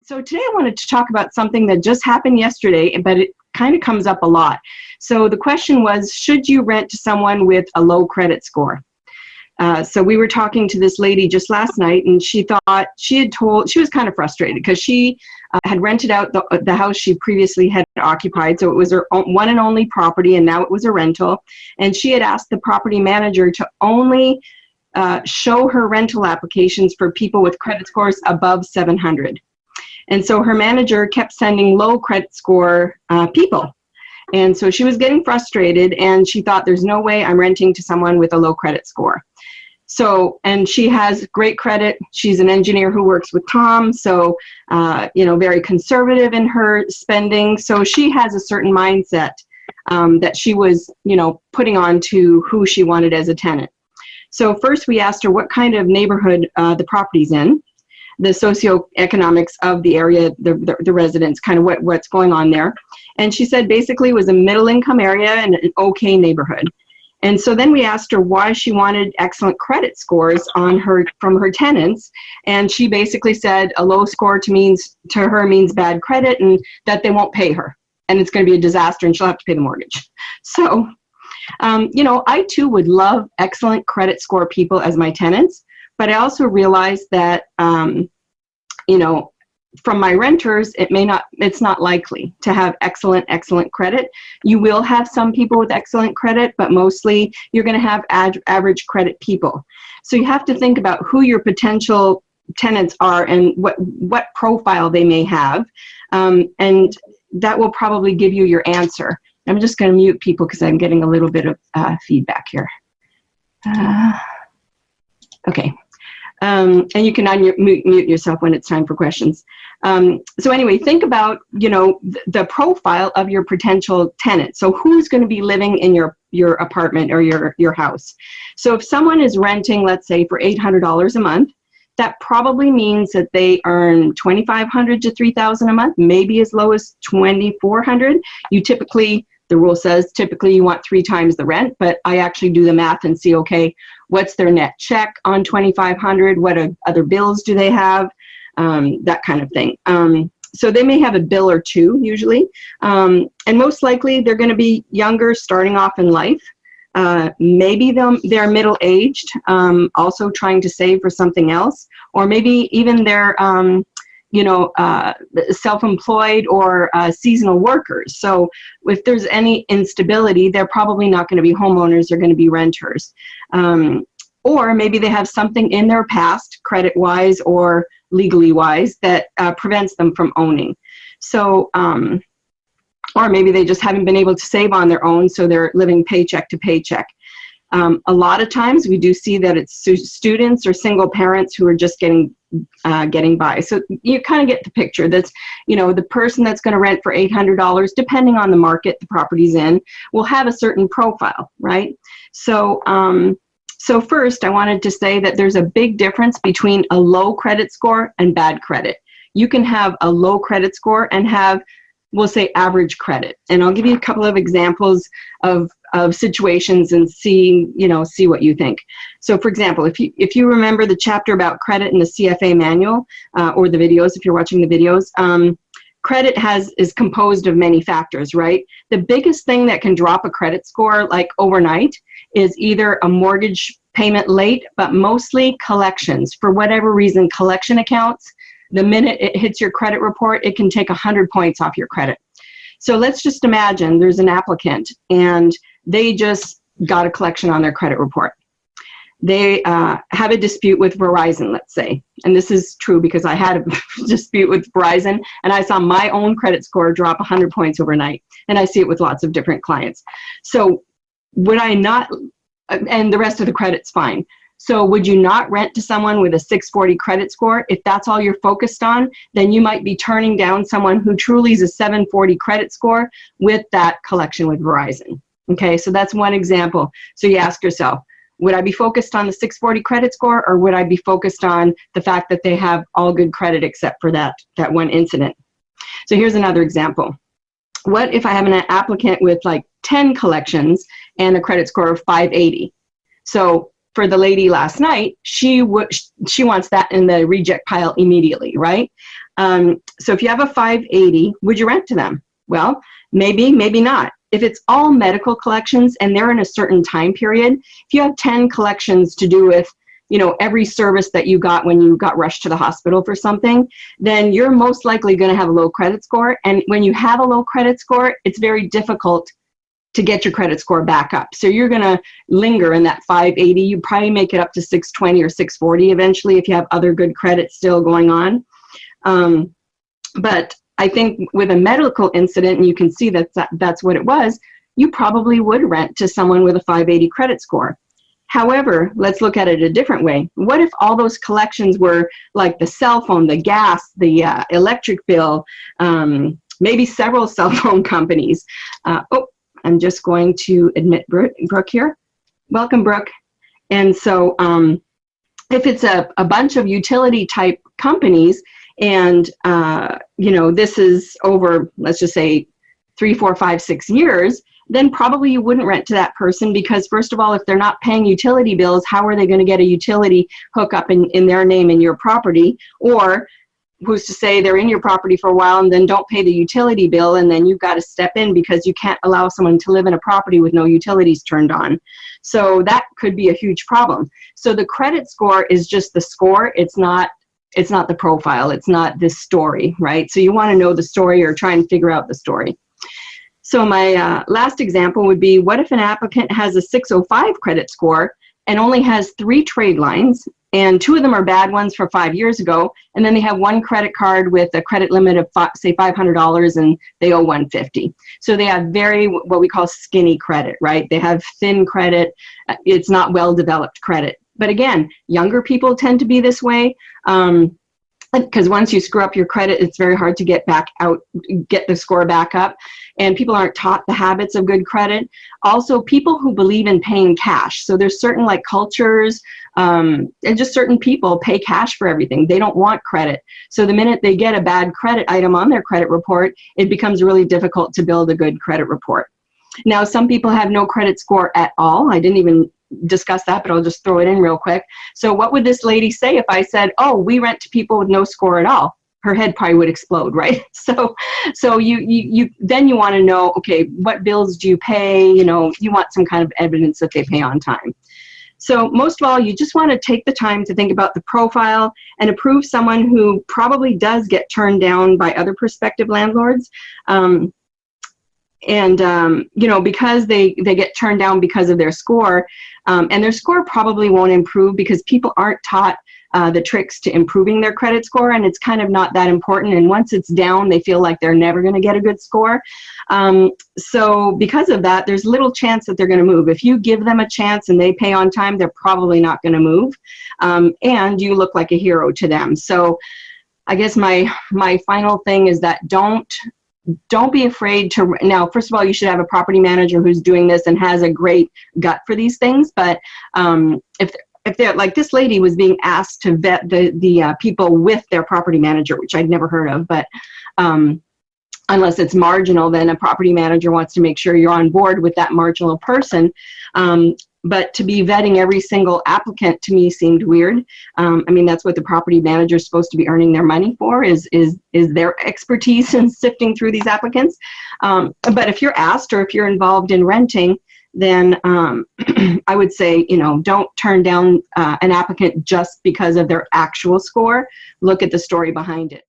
So today I wanted to talk about something that just happened yesterday, but it kind of comes up a lot. So the question was, should you rent to someone with a low credit score? So we were talking to this lady just last night, and she thought she was kind of frustrated because she had rented out the house she previously had occupied. So it was her one and only property, and now it was a rental. And she had asked the property manager to only show her rental applications for people with credit scores above 700. And so her manager kept sending low credit score people. And so she was getting frustrated, and she thought, there's no way I'm renting to someone with a low credit score. So, and she has great credit. She's an engineer who works with Tom, so, very conservative in her spending. So she has a certain mindset that she was, putting on to who she wanted as a tenant. So first we asked her what kind of neighborhood the property's in, the socioeconomics of the area, the residents, kind of what's going on there. And she said basically it was a middle income area and an okay neighborhood. And so then we asked her why she wanted excellent credit scores from her tenants. And she basically said a low score to her means bad credit and that they won't pay her. And it's going to be a disaster and she'll have to pay the mortgage. So, I too would love excellent credit score people as my tenants. But I also realized that, from my renters, it's not likely to have excellent credit. You will have some people with excellent credit, but mostly you're going to have average credit people. So you have to think about who your potential tenants are and what profile they may have. And that will probably give you your answer. I'm just going to mute people because I'm getting a little bit of feedback here. Okay. And you can mute yourself when it's time for questions. So anyway, think about, the profile of your potential tenant. So who's going to be living in your apartment or your house? So if someone is renting, let's say, for $800 a month, that probably means that they earn $2,500 to $3,000 a month, maybe as low as $2,400. The rule says typically you want 3 times the rent, but I actually do the math and see, okay, what's their net check on $2,500? What other bills do they have? That kind of thing. So they may have a bill or two usually. And most likely they're going to be younger, starting off in life. Maybe they're middle-aged, also trying to save for something else. Or maybe even they're self-employed or seasonal workers. So if there's any instability, they're probably not going to be homeowners, they're going to be renters. Or maybe they have something in their past, credit-wise or legally-wise, that prevents them from owning. So, or maybe they just haven't been able to save on their own, so they're living paycheck to paycheck. A lot of times we do see that it's students or single parents who are just getting by. So you kind of get the picture. That's, the person that's going to rent for $800, depending on the market the property's in, will have a certain profile, right? So, so first I wanted to say that there's a big difference between a low credit score and bad credit. You can have a low credit score and have, we'll say, average credit. And I'll give you a couple of examples of situations and see what you think. So for example, if you remember the chapter about credit in the CFA manual, or the videos, if you're watching the videos, credit is composed of many factors, right? The biggest thing that can drop a credit score like overnight is either a mortgage payment late, but mostly collections. For whatever reason, collection accounts, the minute it hits your credit report, it can take 100 points off your credit. So let's just imagine there's an applicant and they just got a collection on their credit report. They have a dispute with Verizon, let's say. And this is true because I had a dispute with Verizon and I saw my own credit score drop 100 points overnight. And I see it with lots of different clients. So would I not, and the rest of the credit's fine. So would you not rent to someone with a 640 credit score? If that's all you're focused on, then you might be turning down someone who truly is a 740 credit score with that collection with Verizon. Okay, so that's one example. So you ask yourself, would I be focused on the 640 credit score, or would I be focused on the fact that they have all good credit except for that one incident? So here's another example. What if I have an applicant with like 10 collections and a credit score of 580? So for the lady last night, she wants that in the reject pile immediately, right? So if you have a 580, would you rent to them? Well, maybe, maybe not. If it's all medical collections and they're in a certain time period, if you have 10 collections to do with, you know, every service that you got when you got rushed to the hospital for something, then you're most likely going to have a low credit score. And when you have a low credit score, it's very difficult to get your credit score back up. So you're going to linger in that 580. You probably make it up to 620 or 640 eventually if you have other good credit still going on. But I think with a medical incident, and you can see that that's what it was, you probably would rent to someone with a 580 credit score. However, let's look at it a different way. What if all those collections were like the cell phone, the gas, the electric bill, maybe several cell phone companies? Oh, I'm just going to admit Brooke here. Welcome, Brooke. And so if it's a bunch of utility type companies, and you know, this is over, let's just say 3, 4, 5, 6 years, then probably you wouldn't rent to that person, because first of all, if they're not paying utility bills, how are they going to get a utility hookup in their name in your property? Or who's to say they're in your property for a while and then don't pay the utility bill, and then you've got to step in because you can't allow someone to live in a property with no utilities turned on. So that could be a huge problem. So the credit score is just the score. It's not the profile. It's not this story, right? So you want to know the story or try and figure out the story. So my last example would be, what if an applicant has a 605 credit score and only has 3 trade lines, and 2 of them are bad ones for 5 years ago, and then they have 1 credit card with a credit limit of say $500 and they owe $150. So they have very, what we call skinny credit, right? They have thin credit. It's not well-developed credit. But again, younger people tend to be this way. Because once you screw up your credit, it's very hard to get the score back up. And people aren't taught the habits of good credit. Also, people who believe in paying cash. So there's certain like cultures and just certain people pay cash for everything. They don't want credit. So the minute they get a bad credit item on their credit report, it becomes really difficult to build a good credit report. Now, some people have no credit score at all. I didn't even discuss that, but I'll just throw it in real quick. So what would this lady say if I said, oh, we rent to people with no score at all? Her head probably would explode, right? So you then you want to know, okay, what bills do you pay? You know, you want some kind of evidence that they pay on time. So most of all, you just want to take the time to think about the profile and approve someone who probably does get turned down by other prospective landlords. You know, because they get turned down because of their score, and their score probably won't improve because people aren't taught the tricks to improving their credit score, and it's kind of not that important. And once it's down, they feel like they're never going to get a good score. So because of that, there's little chance that they're going to move. If you give them a chance and they pay on time, they're probably not going to move, and you look like a hero to them. So I guess my final thing is that don't be afraid to, now, first of all, you should have a property manager who's doing this and has a great gut for these things. But if they're like this lady was being asked to vet the people with their property manager, which I'd never heard of, but unless it's marginal, then a property manager wants to make sure you're on board with that marginal person. But to be vetting every single applicant to me seemed weird. I mean, that's what the property manager is supposed to be earning their money for, is their expertise in sifting through these applicants. But if you're asked, or if you're involved in renting, then I would say, you know, don't turn down an applicant just because of their actual score. Look at the story behind it.